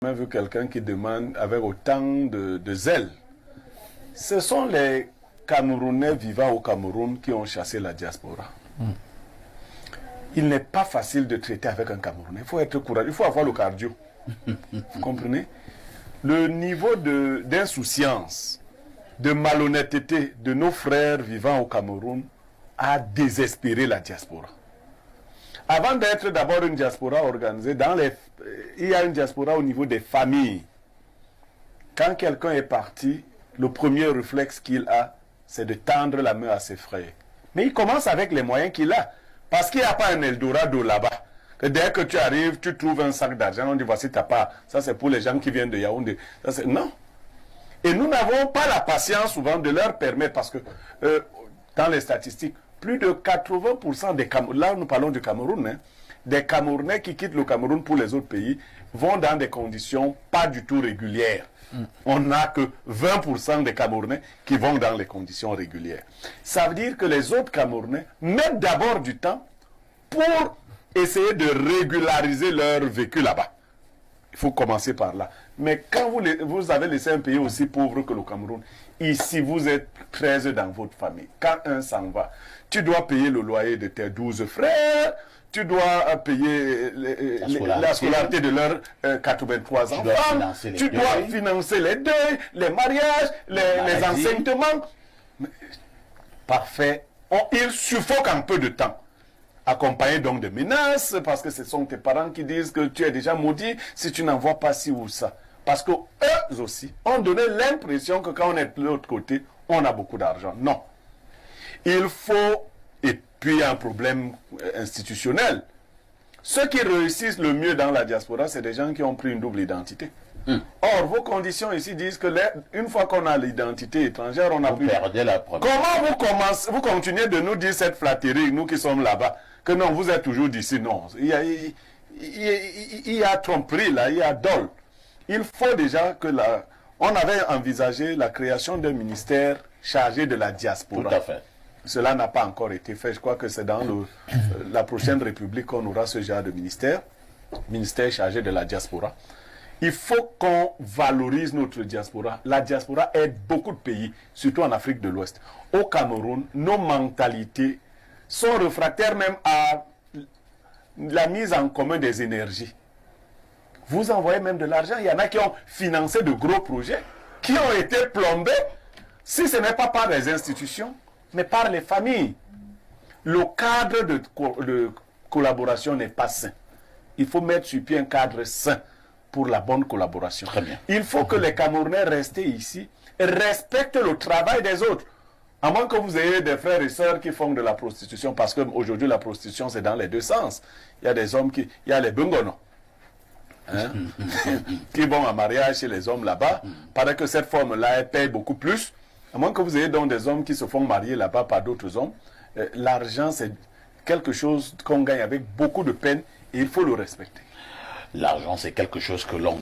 jamais vu quelqu'un qui demande avec autant de zèle. Ce sont les Camerounais vivant au Cameroun qui ont chassé la diaspora. Il n'est pas facile de traiter avec un Camerounais. Il faut être courageux, il faut avoir le cardio. Vous comprenez? Le niveau d'insouciance, de malhonnêteté de nos frères vivant au Cameroun a désespéré la diaspora. Avant d'être d'abord une diaspora organisée, il y a une diaspora au niveau des familles. Quand quelqu'un est parti, le premier réflexe qu'il a, c'est de tendre la main à ses frères. Mais il commence avec les moyens qu'il a. Parce qu'il n'y a pas un Eldorado là-bas. Dès que tu arrives, tu trouves un sac d'argent, on dit voici ta part. Ça c'est pour les gens qui viennent de Yaoundé. Non. Et nous n'avons pas la patience souvent de leur permettre, parce que dans les statistiques, plus de 80% des Camerounais, là nous parlons du Cameroun, hein, des Camerounais qui quittent le Cameroun pour les autres pays vont dans des conditions pas du tout régulières. On n'a que 20% des Camerounais qui vont dans les conditions régulières. Ça veut dire que les autres Camerounais mettent d'abord du temps pour essayer de régulariser leur vécu là-bas. Il faut commencer par là. Mais quand vous avez laissé un pays aussi pauvre que le Cameroun, ici vous êtes 13 dans votre famille. Quand un s'en va, tu dois payer le loyer de tes 12 frères, tu dois payer la scolarité de leurs 83 enfants, tu dois financer les deuils, les mariages, les enseignements. Parfait. Il suffoque en peu de temps. Accompagné donc de menaces, parce que ce sont tes parents qui disent que tu es déjà maudit si tu n'envoies pas ci ou ça. Parce que eux aussi ont donné l'impression que quand on est de l'autre côté, on a beaucoup d'argent. Non. Il faut, et puis il y a un problème institutionnel. Ceux qui réussissent le mieux dans la diaspora, c'est des gens qui ont pris une double identité. Or, vos conditions ici disent que une fois qu'on a l'identité étrangère, on a plus... la première. Comment vous continuez de nous dire cette flatterie, nous qui sommes là-bas, que non, vous êtes toujours d'ici? Non. Il y a tromperie là, il y a dol. Il faut déjà que on avait envisagé la création d'un ministère chargé de la diaspora. Tout à fait. Cela n'a pas encore été fait. Je crois que c'est dans la prochaine République qu'on aura ce genre de ministère chargé de la diaspora. Il faut qu'on valorise notre diaspora. La diaspora aide beaucoup de pays, surtout en Afrique de l'Ouest. Au Cameroun, nos mentalités sont réfractaires même à la mise en commun des énergies. Vous envoyez même de l'argent. Il y en a qui ont financé de gros projets, qui ont été plombés, si ce n'est pas par les institutions, mais par les familles. Le cadre de collaboration n'est pas sain. Il faut mettre sur pied un cadre sain pour la bonne collaboration. Très bien. Il faut que les Camerounais restés ici respectent le travail des autres. À moins que vous ayez des frères et sœurs qui font de la prostitution, parce qu'aujourd'hui la prostitution c'est dans les deux sens. Il y a des hommes il y a les bungonos, hein, qui vont en mariage chez les hommes là-bas, parce que cette forme-là, elle paye beaucoup plus. À moins que vous ayez donc des hommes qui se font marier là-bas par d'autres hommes. L'argent c'est quelque chose qu'on gagne avec beaucoup de peine et il faut le respecter. L'argent, c'est quelque chose que l'on